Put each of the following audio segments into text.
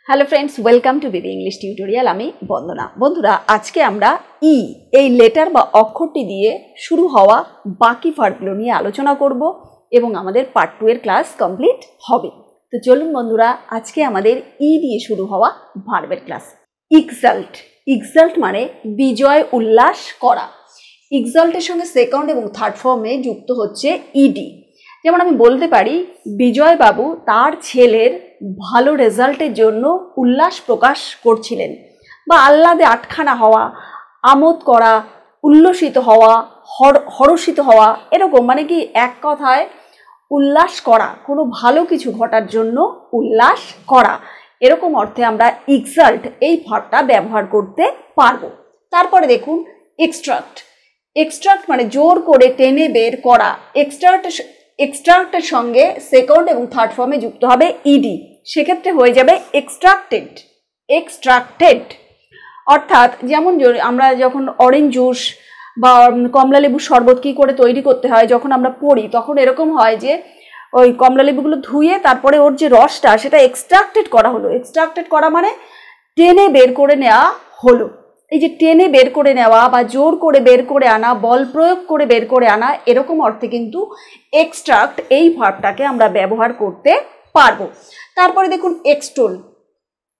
Hello friends, welcome to Bibi English tutorial. আমি বন্দনা। বন্ধুরা, আজকে আমরা ই এই লেটার বা অক্ষরটি দিয়ে শুরু হওয়া বাকি ভার্বগুলো নিয়ে আলোচনা করব এবং আমাদের পার্ট 2 এর ক্লাস কমপ্লিট হবে। তো চলুন বন্ধুরা, আজকে আমাদের ই দিয়ে শুরু হওয়া ভার্বের ক্লাস। এক্সাল্ট। এক্সাল্ট মানে বিজয় উল্লাস করা। এক্সাল্টের সঙ্গে সেকেন্ড এবং থার্ড ফর্মে যুক্ত হচ্ছে ইডি। যেমন আমি বলতে পারি, বিজয়বাবু তার ছেলের ভালো রেজাল্টের জন্য উল্লাস প্রকাশ করছিলেন, বা আহ্লাদে আটখানা হওয়া, আমোদ করা, উল্লসিত হওয়া, হর্ষিত হওয়া, এরকম মানে কি এক কথায় উল্লাস করা, কোনো ভালো কিছু ঘটার জন্য উল্লাস করা, এরকম অর্থে আমরা এক্সাল্ট এই ভার্বটা ব্যবহার করতে পারবো। তারপরে দেখুন এক্সট্রাক্ট। এক্সট্রাক্ট মানে জোর করে টেনে বের করা। এক্সট্রাক্টের সঙ্গে সেকেন্ড এবং থার্ড ফর্মে যুক্ত হবে ইডি, সেক্ষেত্রে হয়ে যাবে এক্সট্রাক্টেড। এক্সট্রাক্টেড অর্থাৎ যেমন আমরা যখন অরেঞ্জ জুস বা কমলা লেবুর শরবত কী করে তৈরি করতে হয় যখন আমরা পড়ি, তখন এরকম হয় যে ওই কমলা লেবুগুলো ধুয়ে তারপরে ওর যে রসটা সেটা এক্সট্রাক্টেড করা হলো। এক্সট্রাক্টেড করা মানে টেনে বের করে নেওয়া হলো। এই যে টেনে বের করে নেওয়া বা জোর করে বের করে আনা, বল প্রয়োগ করে বের করে আনা, এরকম অর্থে কিন্তু এক্সট্রাক্ট এই ভার্বটাকে আমরা ব্যবহার করতে পারবো। তারপরে দেখুন এক্সটোল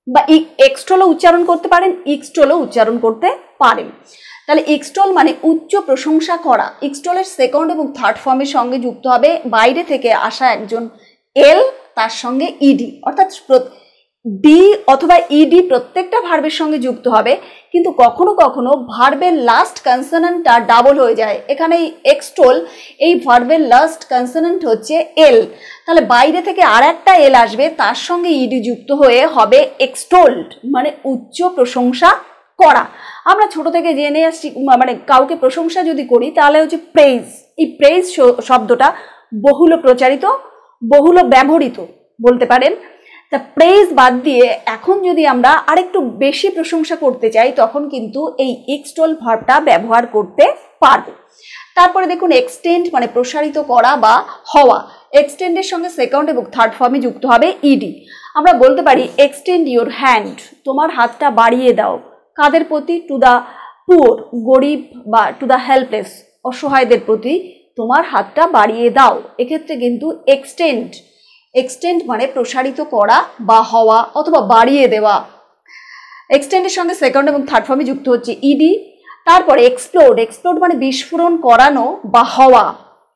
বা এক্সটোলও উচ্চারণ করতে পারেন, এক্সটোলও উচ্চারণ করতে পারেন। তাহলে এক্সটোল মানে উচ্চ প্রশংসা করা। এক্সটোলের সেকেন্ড এবং থার্ড ফর্মের সঙ্গে যুক্ত হবে বাইরে থেকে আসা একজন এল, তার সঙ্গে ইডি, অর্থাৎ ডি অথবা ইডি প্রত্যেকটা ভার্বের সঙ্গে যুক্ত হবে, কিন্তু কখনো কখনো ভার্বের লাস্ট কনসোনেন্টটা ডাবল হয়ে যায়। এখানে এক্সটোল এই ভার্বের লাস্ট কনসোনেন্ট হচ্ছে এল, তাহলে বাইরে থেকে আর একটা এল আসবে, তার সঙ্গে ইডি যুক্ত হয়ে হবে এক্সটোল্ড, মানে উচ্চ প্রশংসা করা। আমরা ছোট থেকে জেনে আসছি, মানে কাউকে প্রশংসা যদি করি তাহলে হচ্ছে প্রেইজ। এই প্রেইজ শব্দটা বহুল প্রচারিত, বহুল ব্যবহৃত বলতে পারেন। তা প্রেইজ বাদ দিয়ে এখন যদি আমরা আরেকটু বেশি প্রশংসা করতে চাই, তখন কিন্তু এই এক্সটোল ভার্বটা ব্যবহার করতে পারবো। তারপরে দেখুন এক্সটেন্ড মানে প্রসারিত করা বা হওয়া। এক্সটেন্ডের সঙ্গে সেকেন্ড এবং থার্ড ফর্মে যুক্ত হবে ইডি। আমরা বলতে পারি এক্সটেন্ড ইউর হ্যান্ড, তোমার হাতটা বাড়িয়ে দাও। কাদের প্রতি? টু দ্য পুয়ার, গরিব বা টু দ্য হেল্পলেস, অসহায়দের প্রতি তোমার হাতটা বাড়িয়ে দাও। এক্ষেত্রে কিন্তু এক্সটেন্ড, এক্সটেন্ড মানে প্রসারিত করা বা হওয়া অথবা বাড়িয়ে দেওয়া। এক্সটেন্ডের সঙ্গে সেকেন্ড এবং থার্ড ফর্মে যুক্ত হচ্ছে ইডি। তারপরে এক্সপ্লোড। এক্সপ্লোড মানে বিস্ফোরণ করানো বা হওয়া।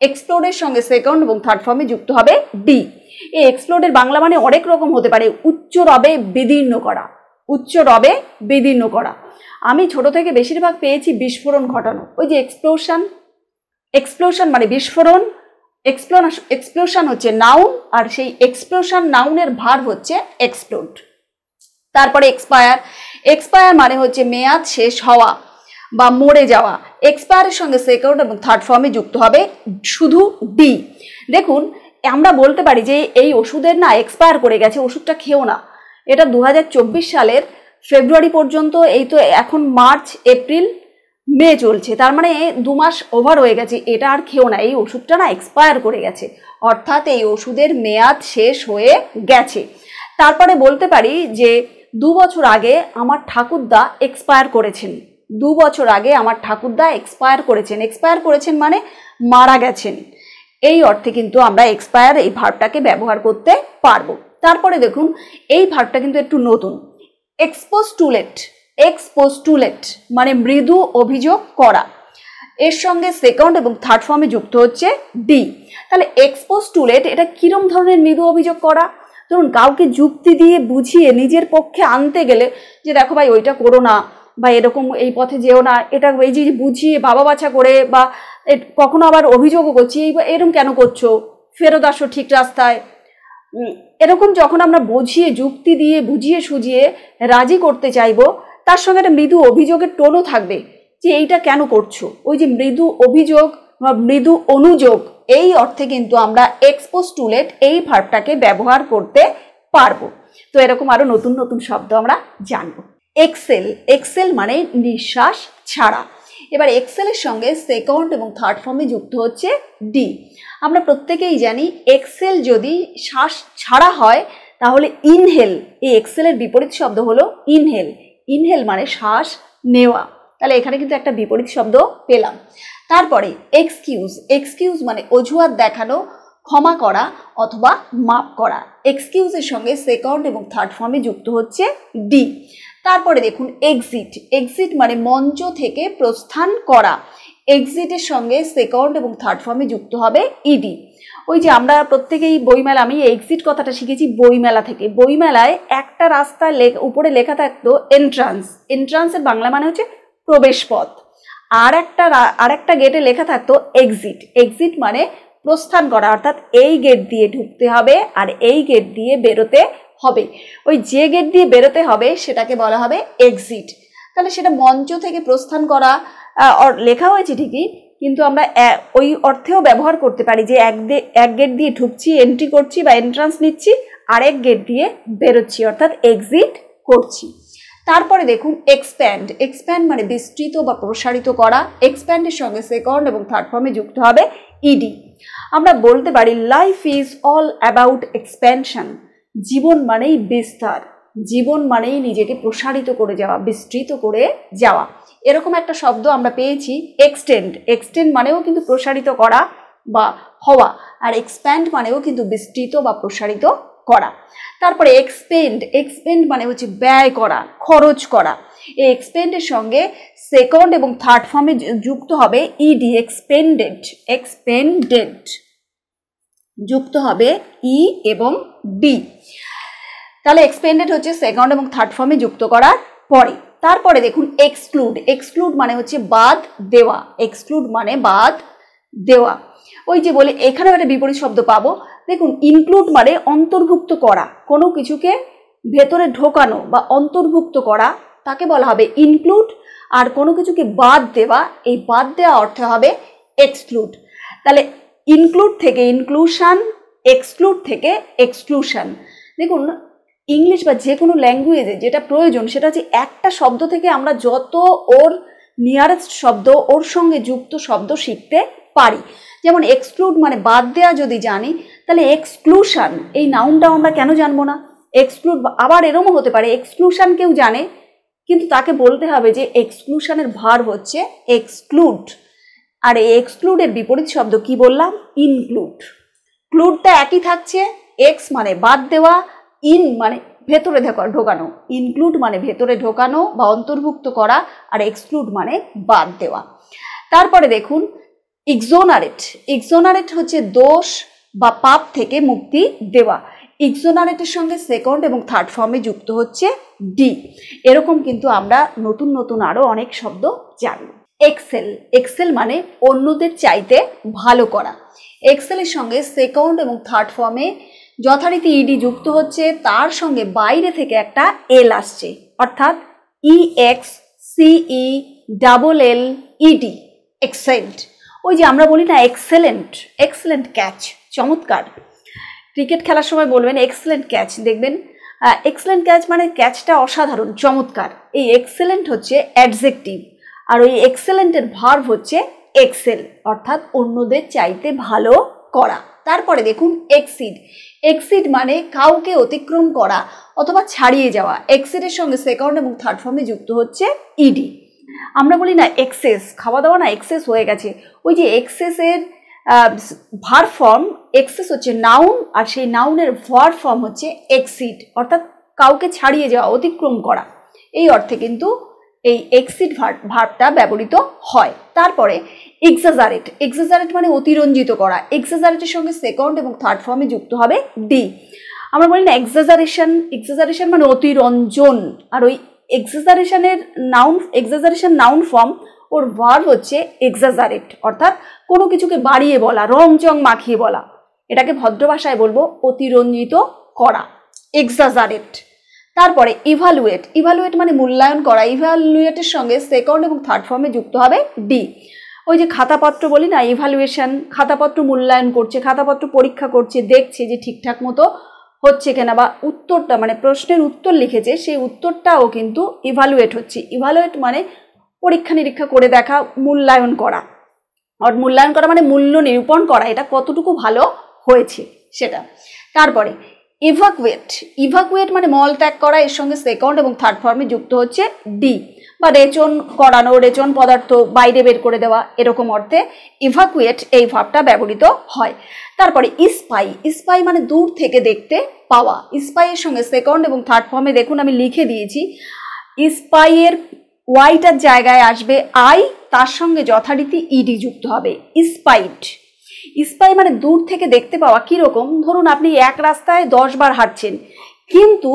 এক্সপ্লোডের সঙ্গে সেকেন্ড এবং থার্ড ফর্মে যুক্ত হবে ডি। এই এক্সপ্লোডের বাংলা মানে অনেক রকম হতে পারে। উচ্চ রবে বিদীর্ণ করা, উচ্চ রবে বিদীর্ণ করা। আমি ছোট থেকে বেশিরভাগ পেয়েছি বিস্ফোরণ ঘটানো, ওই যে এক্সপ্লোশন। এক্সপ্লোশন মানে বিস্ফোরণ, এক্সপ্লোশন হচ্ছে নাউন, আর সেই এক্সপ্লোশন নাউনের ভার্ব হচ্ছে এক্সপ্লোড। তারপরে এক্সপায়ার। এক্সপায়ার মানে হচ্ছে মেয়াদ শেষ হওয়া বা মরে যাওয়া। এক্সপায়ারের সঙ্গে সেকেন্ড এবং থার্ড ফর্মে যুক্ত হবে শুধু ডি। দেখুন, আমরা বলতে পারি যে এই ওষুধের না এক্সপায়ার করে গেছে, ওষুধটা খেও না। এটা 2024 সালের ফেব্রুয়ারি পর্যন্ত, এই তো এখন মার্চ, এপ্রিল, মে চলছে, তার মানে 2 মাস ওভার হয়ে গেছে, এটা আর খেও না, এই ওষুধটা না এক্সপায়ার করে গেছে, অর্থাৎ এই ওষুধের মেয়াদ শেষ হয়ে গেছে। তারপরে বলতে পারি যে 2 বছর আগে আমার ঠাকুরদা এক্সপায়ার করেছেন। 2 বছর আগে আমার ঠাকুরদা এক্সপায়ার করেছেন। এক্সপায়ার করেছেন মানে মারা গেছেন। এই অর্থে কিন্তু আমরা এক্সপায়ার এই ভার্বটাকে ব্যবহার করতে পারবো। তারপরে দেখুন এই ভার্বটা কিন্তু একটু নতুন, এক্সপোস্টুলেট। এক্সপোস্টুলেট মানে মৃদু অভিযোগ করা। এর সঙ্গে সেকেন্ড এবং থার্ড ফর্মে যুক্ত হচ্ছে ডি। তাহলে এক্সপোস্টুলেট এটা কিরম ধরনের মৃদু অভিযোগ করা? ধরুন কাউকে যুক্তি দিয়ে বুঝিয়ে নিজের পক্ষে আনতে গেলে, যে দেখো ভাই ওইটা করো না, বা এরকম এই পথে যেও না, এটা এই যে বুঝিয়ে বাবা বাছা করে, বা কখনো আবার অভিযোগও করছি এরকম কেন করছো, ফেরত আসো ঠিক রাস্তায়, এরকম যখন আমরা বুঝিয়ে যুক্তি দিয়ে বুঝিয়ে সুঝিয়ে রাজি করতে চাইবো, তার সঙ্গে একটা মৃদু অভিযোগের টোনও থাকবে যে এইটা কেন করছো। ওই যে মৃদু অভিযোগ বা মৃদু অনুযোগ, এই অর্থে কিন্তু আমরা এক্সপোস্টুলেট এই ভার্বটাকে ব্যবহার করতে পারবো। তো এরকম আরো নতুন নতুন শব্দ আমরা জানবো। এক্সেল। এক্সেল মানে নিঃশ্বাস ছাড়া। এবার এক্সেলের সঙ্গে সেকেন্ড এবং থার্ড ফর্মে যুক্ত হচ্ছে ডি। আমরা প্রত্যেকেই জানি এক্সেল যদি শ্বাস ছাড়া হয় তাহলে ইনহেল, এই এক্সেলের বিপরীত শব্দ হলো ইনহেল। ইনহেল মানে শ্বাস নেওয়া। তাহলে এখানে কিন্তু একটা বিপরীত শব্দ পেলাম। তারপরে এক্সকিউজ, এক্সকিউজ মানে অজুহাত দেখানো, ক্ষমা করা অথবা মাপ করা। এক্সকিউজের সঙ্গে সেকেন্ড এবং থার্ড ফর্মে যুক্ত হচ্ছে ডি। তারপরে দেখুন এক্সিট, এক্সিট মানে মঞ্চ থেকে প্রস্থান করা। এক্সিটের সঙ্গে সেকেন্ড এবং থার্ড ফর্মে যুক্ত হবে ইডি। ওই যে আমরা প্রত্যেকেই বইমেলা, আমি এক্সিট কথাটা শিখেছি বইমেলা থেকে। বইমেলায় একটা রাস্তায় উপরে লেখা থাকতো এন্ট্রান্স, এন্ট্রান্সের বাংলা মানে হচ্ছে প্রবেশপথ। আর একটা গেটে লেখা থাকতো এক্সিট, এক্সিট মানে প্রস্থান করা, অর্থাৎ এই গেট দিয়ে ঢুকতে হবে আর এই গেট দিয়ে বেরোতে হবে। ওই যে গেট দিয়ে বেরোতে হবে সেটাকে বলা হবে এক্সিট। তাহলে সেটা মঞ্চ থেকে প্রস্থান করা লেখা হয়েছে ঠিকই, কিন্তু আমরা ওই অর্থেও ব্যবহার করতে পারি যে এক গেট দিয়ে ঢুকছি, এন্ট্রি করছি বা এন্ট্রান্স নিচ্ছি, আরেক গেট দিয়ে বেরোচ্ছি অর্থাৎ এক্সিট করছি। তারপরে দেখুন এক্সপ্যান্ড, এক্সপ্যান্ড মানে বিস্তৃত বা প্রসারিত করা। এক্সপ্যান্ডের সঙ্গে সেকেন্ড এবং থার্ড ফর্মে যুক্ত হবে ইডি। আমরা বলতে পারি life is all about expansion, জীবন মানেই বিস্তার, জীবন মানেই নিজেকে প্রসারিত করে যাওয়া, বিস্তৃত করে যাওয়া। এরকম একটা শব্দ আমরা পেয়েছি এক্সটেন্ড, এক্সটেন্ড মানেও কিন্তু প্রসারিত করা বা হওয়া, আর এক্সপ্যান্ড মানেও কিন্তু বিস্তৃত বা প্রসারিত করা। তারপরে এক্সপেন্ড, এক্সপেন্ড মানে হচ্ছে ব্যয় করা, খরচ করা। এই এক্সপেন্ডের সঙ্গে সেকেন্ড এবং থার্ড ফর্মে যুক্ত হবে ইডি, এক্সপেন্ডেড, এক্সপেন্ডেড যুক্ত হবে ই এবং ডি। তাহলে এক্সপেন্ডেড হচ্ছে সেকেন্ড এবং থার্ড ফর্মে যুক্ত করার পরে। তারপরে দেখুন এক্সক্লুড, এক্সক্লুড মানে হচ্ছে বাদ দেওয়া, এক্সক্লুড মানে বাদ দেওয়া। ওই যে বলে এখানেও একটা বিপরীত শব্দ পাবো। দেখুন ইনক্লুড মানে অন্তর্ভুক্ত করা, কোনো কিছুকে ভেতরে ঢোকানো বা অন্তর্ভুক্ত করা, তাকে বলা হবে ইনক্লুড। আর কোনো কিছুকে বাদ দেওয়া, এই বাদ দেওয়া অর্থে হবে এক্সক্লুড। তাহলে ইনক্লুড থেকে ইনক্লুশন, এক্সক্লুড থেকে এক্সক্লুশন। দেখুন ইংলিশ বা যে কোনো ল্যাঙ্গুয়েজে যেটা প্রয়োজন সেটা হচ্ছে একটা শব্দ থেকে আমরা যত ওর নিয়ারেস্ট শব্দ, ওর সঙ্গে যুক্ত শব্দ শিখতে পারি। যেমন এক্সক্লুড মানে বাদ দেওয়া যদি জানি, তাহলে এক্সক্লুশন এই নাউনটাও আমরা কেন জানবো না? এক্সক্লুড আবার এরমও হতে পারে এক্সক্লুশন কেউ জানে, কিন্তু তাকে বলতে হবে যে এক্সক্লুশনের ভার্ব হচ্ছে এক্সক্লুড। আর এই এক্সক্লুডের বিপরীত শব্দ কি বললাম? ইনক্লুড। ক্লুডটা একই থাকছে, এক্স মানে বাদ দেওয়া, ইন মানে ভেতরে ঢোকানো, ইনক্লুড মানে ভেতরে ঢোকানো বা অন্তর্ভুক্ত করা, আর এক্সক্লুড মানে বাদ দেওয়া। তারপরে দেখুন এক্সোনারেট, এক্সোনারেট হচ্ছে দোষ বা পাপ থেকে মুক্তি দেওয়া। এক্সোনারেটের সঙ্গে সেকেন্ড এবং থার্ড ফর্মে যুক্ত হচ্ছে ডি। এরকম কিন্তু আমরা নতুন নতুন আরও অনেক শব্দ জানব। এক্সেল, এক্সেল মানে অন্যদের চাইতে ভালো করা। এক্সেলের সঙ্গে সেকেন্ড এবং থার্ড ফর্মে যথারীতি ইডি যুক্ত হচ্ছে, তার সঙ্গে বাইরে থেকে একটা এল আসছে, অর্থাৎ ইএক্স সিই ডাবল এল ইডি, এক্সেলেন্ট। ওই যে আমরা বলি না এক্সেলেন্ট, এক্সেলেন্ট ক্যাচ, চমৎকার। ক্রিকেট খেলার সময় বলবেন এক্সেলেন্ট ক্যাচ, দেখবেন এক্সেলেন্ট ক্যাচ মানে ক্যাচটা অসাধারণ, চমৎকার। এই এক্সেলেন্ট হচ্ছে অ্যাডজেক্টিভ, আর ওই এক্সেলেন্টের ভার্ব হচ্ছে এক্সেল, অর্থাৎ অন্যদের চাইতে ভালো করা। তারপরে দেখুন এক্সিড, এক্সিড মানে কাউকে অতিক্রম করা অথবা ছাড়িয়ে যাওয়া। এক্সিডের সঙ্গে সেকেন্ড এবং থার্ড ফর্মে যুক্ত হচ্ছে ইডি। আমরা বলি না এক্সেস, খাওয়া দাওয়া না এক্সেস হয়ে গেছে, ওই যে এক্সেসের ভার্ব ফর্ম এক্সেস হচ্ছে নাউন, আর সেই নাউনের ভার্ব ফর্ম হচ্ছে এক্সিড, অর্থাৎ কাউকে ছাড়িয়ে যাওয়া, অতিক্রম করা। এই অর্থে কিন্তু এই এক্সিড ভার্বটা ব্যবহৃত হয়। তারপরে এক্সাজারেট, এক্সাজারেট মানে অতিরঞ্জিত করা। এক্সাজারেটের সঙ্গে সেকেন্ড এবং থার্ড ফর্মে যুক্ত হবে ডি। আমরা বলি না এক্সাজারেশন, এক্সাজারেশন মানে অতিরঞ্জন, আর ওই এক্সাজারেশনের নাউন, এক্সাজারেশন নাউন ফর্ম, ওর ভার্ব হচ্ছে এক্সাজারেট, অর্থাৎ কোনো কিছুকে বাড়িয়ে বলা, রং চং মাখিয়ে বলা। এটাকে ভদ্র ভাষায় বলবো অতিরঞ্জিত করা, এক্সাজারেট। তারপরে ইভালুয়েট, ইভালুয়েট মানে মূল্যায়ন করা। ইভালুয়েটের সঙ্গে সেকেন্ড এবং থার্ড ফর্মে যুক্ত হবে ডি। ওই যে খাতাপত্র বলি না ইভালুয়েশন, খাতাপত্র মূল্যায়ন করছে, খাতাপত্র পরীক্ষা করছে, দেখছে যে ঠিকঠাক মতো হচ্ছে কিনা, বা উত্তরটা মানে প্রশ্নের উত্তর লিখেছে সেই উত্তরটাও কিন্তু ইভালুয়েট হচ্ছে। ইভালুয়েট মানে পরীক্ষা নিরীক্ষা করে দেখা, মূল্যায়ন করা। আর মূল্যায়ন করা মানে মূল্য নিরূপণ করা, এটা কতটুকু ভালো হয়েছে সেটা। তারপরে ইভাকুয়েট, ইভাকুয়েট মানে মল ত্যাগ করা, এর সঙ্গে সেকেন্ড এবং থার্ড ফর্মে যুক্ত হচ্ছে ডি, বা রেচন করানো, রেচন পদার্থ বাইরে বের করে দেওয়া, এরকম অর্থে ইভাকুয়েট এই ভার্বটা ব্যবহৃত হয়। তারপরে স্পাই, স্পাই মানে দূর থেকে দেখতে পাওয়া। স্পাইয়ের সঙ্গে সেকেন্ড এবং থার্ড ফর্মে দেখুন আমি লিখে দিয়েছি, স্পাইয়ের ওয়াইটার জায়গায় আসবে আই, তার সঙ্গে যথারীতি ইডি যুক্ত হবে, স্পাইট। স্পাই মানে দূর থেকে দেখতে পাওয়া। কীরকম? ধরুন আপনি এক রাস্তায় 10 বার হাঁটছেন, কিন্তু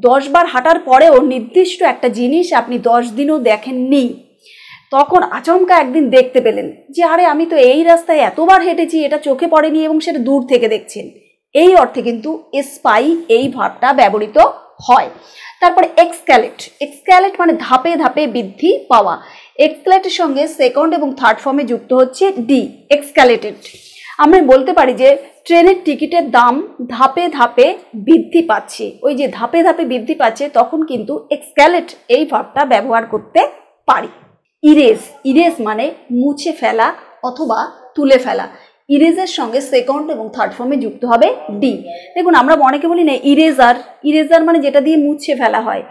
10 বার হাঁটার পরেও নির্দিষ্ট একটা জিনিস আপনি 10 দিনও দেখেননি, তখন আচমকা একদিন দেখতে পেলেন যে আরে আমি তো এই রাস্তায় এতবার হেঁটেছি, এটা চোখে পড়েনি, এবং সেটা দূর থেকে দেখছেন। এই অর্থে কিন্তু স্পাই এই ভার্বটা ব্যবহৃত হয়। তারপরে এক্সক্যালেট, এক্সক্যালেট মানে ধাপে ধাপে বৃদ্ধি পাওয়া। এক্সক্যালেটের সঙ্গে সেকেন্ড এবং থার্ড ফর্মে যুক্ত হচ্ছে ডি, এক্সক্যালেটেড। আমরা বলতে পারি যে ট্রেনের টিকিটের দাম ধাপে ধাপে বৃদ্ধি পাচ্ছে। ওই যে ধাপে ধাপে বৃদ্ধি পাচ্ছে, তখন কিন্তু এক্সক্যালেট এই ভার্বটা ব্যবহার করতে পারি। ইরেজ, ইরেজ মানে মুছে ফেলা অথবা তুলে ফেলা। ইরেজের সঙ্গে সেকেন্ড এবং থার্ড ফর্মে যুক্ত হবে ডি। দেখুন আমরা অনেকে বলি না ইরেজার, ইরেজার মানে যেটা দিয়ে মুছে ফেলা হয়।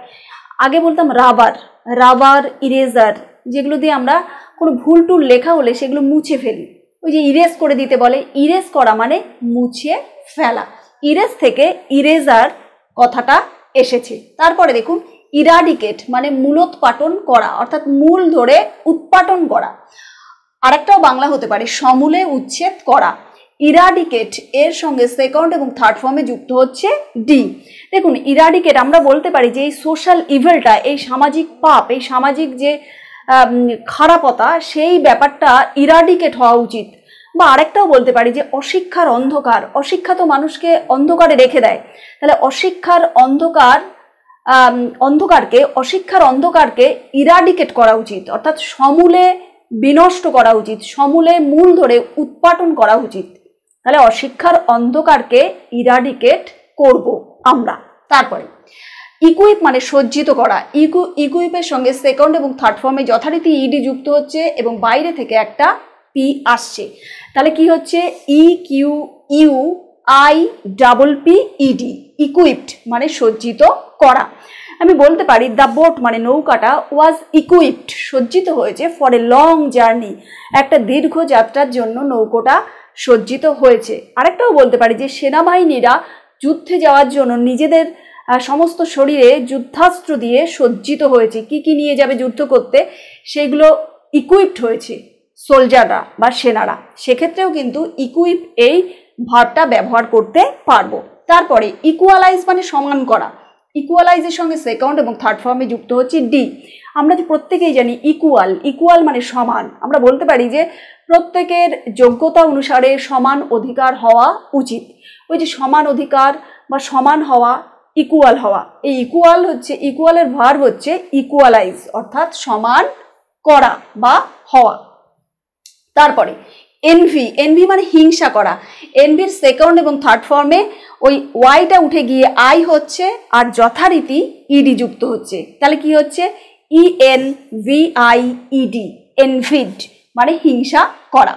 আগে বলতাম রাবার, রাবার, ইরেজার, যেগুলো দিয়ে আমরা কোনো ভুল টুল লেখা হলে সেগুলো মুছে ফেলি, ওই যে ইরেজ করে দিতে বলে। ইরেজ করা মানে মুছে ফেলা। ইরেজ থেকে ইরেজার কথাটা এসেছে। তারপরে দেখুন ইরাডিকেট মানে মূলোৎপাটন করা, অর্থাৎ মূল ধরে উৎপাটন করা। আরেকটাও বাংলা হতে পারে সমূলে উচ্ছেদ করা। ইরাডিকেট এর সঙ্গে সেকেন্ড এবং থার্ড ফর্মে যুক্ত হচ্ছে ডি। দেখুন ইরাডিকেট আমরা বলতে পারি যে এই সোশ্যাল ইভেলটা, এই সামাজিক পাপ, এই সামাজিক যে খারাপতা, সেই ব্যাপারটা ইরাডিকেট হওয়া উচিত। বা আরেকটাও বলতে পারি যে অশিক্ষার অন্ধকার, অশিক্ষা তো মানুষকে অন্ধকারে রেখে দেয়, তাহলে অশিক্ষার অন্ধকার, অশিক্ষার অন্ধকারকে ইরাডিকেট করা উচিত, অর্থাৎ সমূলে বিনষ্ট করা উচিত, সমূলে মূল ধরে উৎপাটন করা উচিত। তাহলে অশিক্ষার অন্ধকারকে ইরাডিকেট করব আমরা। তারপরে ইকুইপ মানে সজ্জিত করা। ইকুইপের সঙ্গে সেকেন্ড এবং থার্ড ফর্মে যথারীতি ইডি যুক্ত হচ্ছে এবং বাইরে থেকে একটা পি আসছে। তাহলে কি হচ্ছে? E Q U I double P ED, equipped মানে সজ্জিত করা। আমি বলতে পারি দ্য বোট মানে নৌকাটা ওয়াজ ইকুইপড, সজ্জিত হয়েছে ফর এ লং জার্নি, একটা দীর্ঘ যাত্রার জন্য নৌকোটা সজ্জিত হয়েছে। আরেকটাও বলতে পারি যে সেনাবাহিনীরা যুদ্ধে যাওয়ার জন্য নিজেদের সমস্ত শরীরে যুদ্ধাস্ত্র দিয়ে সজ্জিত হয়েছে। কি কি নিয়ে যাবে যুদ্ধ করতে, সেগুলো ইকুইপড হয়েছে সোলজাররা বা সেনারা। সেক্ষেত্রেও কিন্তু ইকুইপ এই ভার্বটা ব্যবহার করতে পারবো। তারপরে ইকুয়ালাইজ মানে সমান করা। ইকুয়ালাইজের সঙ্গে সেকেন্ড এবং থার্ড ফর্মে যুক্ত হচ্ছে ডি। আমরা যে প্রত্যেকেই জানি ইকুয়াল, ইকুয়াল মানে সমান। আমরা বলতে পারি যে প্রত্যেকের যোগ্যতা অনুসারে সমান অধিকার হওয়া উচিত। ওই যে সমান অধিকার বা সমান হওয়া, ইকুয়াল হওয়া, এই ইকুয়াল হচ্ছে, ইকুয়ালের ভার্ব হচ্ছে ইকুয়ালাইজ, অর্থাৎ সমান করা বা হওয়া। তারপরে এনভি, এনভি মানে হিংসা করা। এনভির সেকেন্ড এবং থার্ড ফর্মে ওই ওয়াইটা উঠে গিয়ে আই হচ্ছে আর যথারীতি ইডি যুক্ত হচ্ছে। তাহলে কি হচ্ছে? ENVIED, এনভিড মানে হিংসা করা।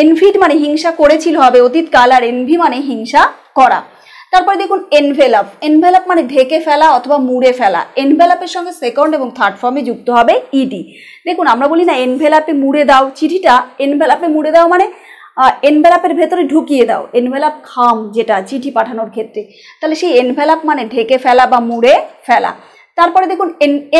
এনভিড মানে হিংসা করেছিল হবে অতীতকাল, আর এনভি মানে হিংসা করা। তারপরে দেখুন এনভেলাপ, এনভেলাপ মানে ঢেকে ফেলা অথবা মুড়ে ফেলা। এনভেলাপের সঙ্গে সেকেন্ড এবং থার্ড ফর্মে যুক্ত হবে ইডি। দেখুন আমরা বলি না এনভেলাপে মুড়ে দাও চিঠিটা, এনভেলাপে মুড়ে দাও মানে এনভেলাপের ভেতরে ঢুকিয়ে দাও, এনভেলাপ খাম যেটা চিঠি পাঠানোর ক্ষেত্রে, তাহলে সেই এনভেলাপ মানে ঢেকে ফেলা বা মুড়ে ফেলা। তারপরে দেখুন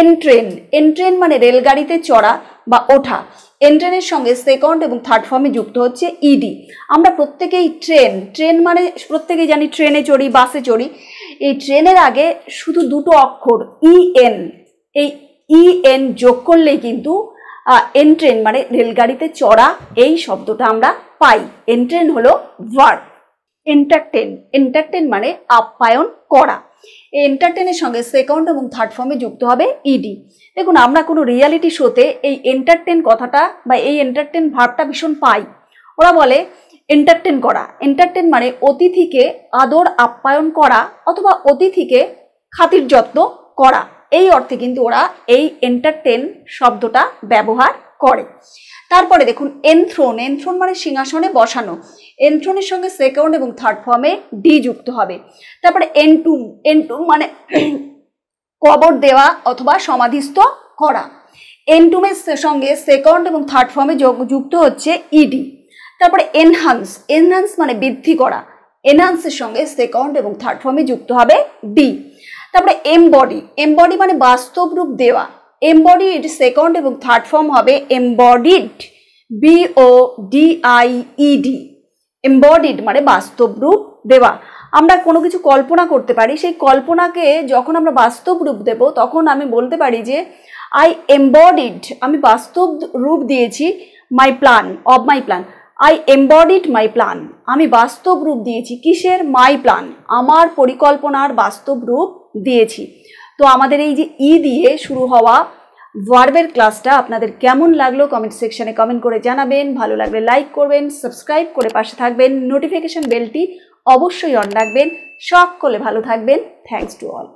এনট্রেন, এনট্রেন মানে রেলগাড়িতে চড়া বা ওঠা। এনট্রেনের সঙ্গে সেকেন্ড এবং থার্ড ফর্মে যুক্ত হচ্ছে ইডি। আমরা প্রত্যেকেই ট্রেন, ট্রেন মানে প্রত্যেকেই জানি ট্রেনে চড়ি, বাসে চড়ি। এই ট্রেনের আগে শুধু দুটো অক্ষর ইএন, এই ইএন যোগ করলেই কিন্তু এনট্রেন মানে রেলগাড়িতে চড়া এই শব্দটা আমরা পাই। এনট্রেন হলো ভার্ব। এন্টারটেন, এন্টারটেন মানে আপ্যায়ন করা। এই এন্টারটেনের সঙ্গে সেকেন্ড এবং থার্ড ফর্মে যুক্ত হবে ইডি। দেখুন আমরা কোনো রিয়ালিটি শোতে এই এন্টারটেন কথাটা বা এই এন্টারটেন ভার্বটা ভীষণ পাই। ওরা বলে এন্টারটেন করা। এন্টারটেন মানে অতিথিকে আদর আপ্যায়ন করা অথবা অতিথিকে খাতির যত্ন করা। এই অর্থে কিন্তু ওরা এই এন্টারটেন শব্দটা ব্যবহার করে। তারপরে দেখুন এনথ্রোন, এনথ্রোন মানে সিংহাসনে বসানো, এনথ্রোনের সঙ্গে সেকেন্ড এবং থার্ড ফর্মে ডি যুক্ত হবে। তারপরে এনটুম, এনটুম মানে কবর দেওয়া অথবা সমাধিস্থ করা, এনটুমের সঙ্গে সেকেন্ড এবং থার্ড ফর্মে যুক্ত হচ্ছে ইডি। তারপরে এনহান্স, এনহান্স মানে বৃদ্ধি করা, এনহান্সের সঙ্গে সেকেন্ড এবং থার্ড ফর্মে যুক্ত হবে ডি। তারপরে এমবডি, এমবডি মানে বাস্তব রূপ দেওয়া, এমবডিড সেকেন্ড এবং থার্ড ফর্ম হবে এমবডিড, BODIED, এমবডিড মানে বাস্তব রূপ দেওয়া। আমরা কোনো কিছু কল্পনা করতে পারি, সেই কল্পনাকে যখন আমরা বাস্তব রূপ দেব তখন আমি বলতে পারি যে আই এমবডিড, আমি বাস্তব রূপ দিয়েছি my plan, of my plan, I embodied my plan, আমি বাস্তব রূপ দিয়েছি কিসের, মাই প্ল্যান, আমার পরিকল্পনার বাস্তব রূপ দিয়েছি। তো আমাদের এই যে ই দিয়ে শুরু হওয়া ভার্বের ক্লাসটা আপনাদের কেমন লাগলো কমেন্ট সেকশনে কমেন্ট করে জানাবেন। ভালো লাগলে লাইক করবেন, সাবস্ক্রাইব করে পাশে থাকবেন, নোটিফিকেশন বেলটি অবশ্যই অন রাখবেন। সকলে ভালো থাকবেন। Thanks to all.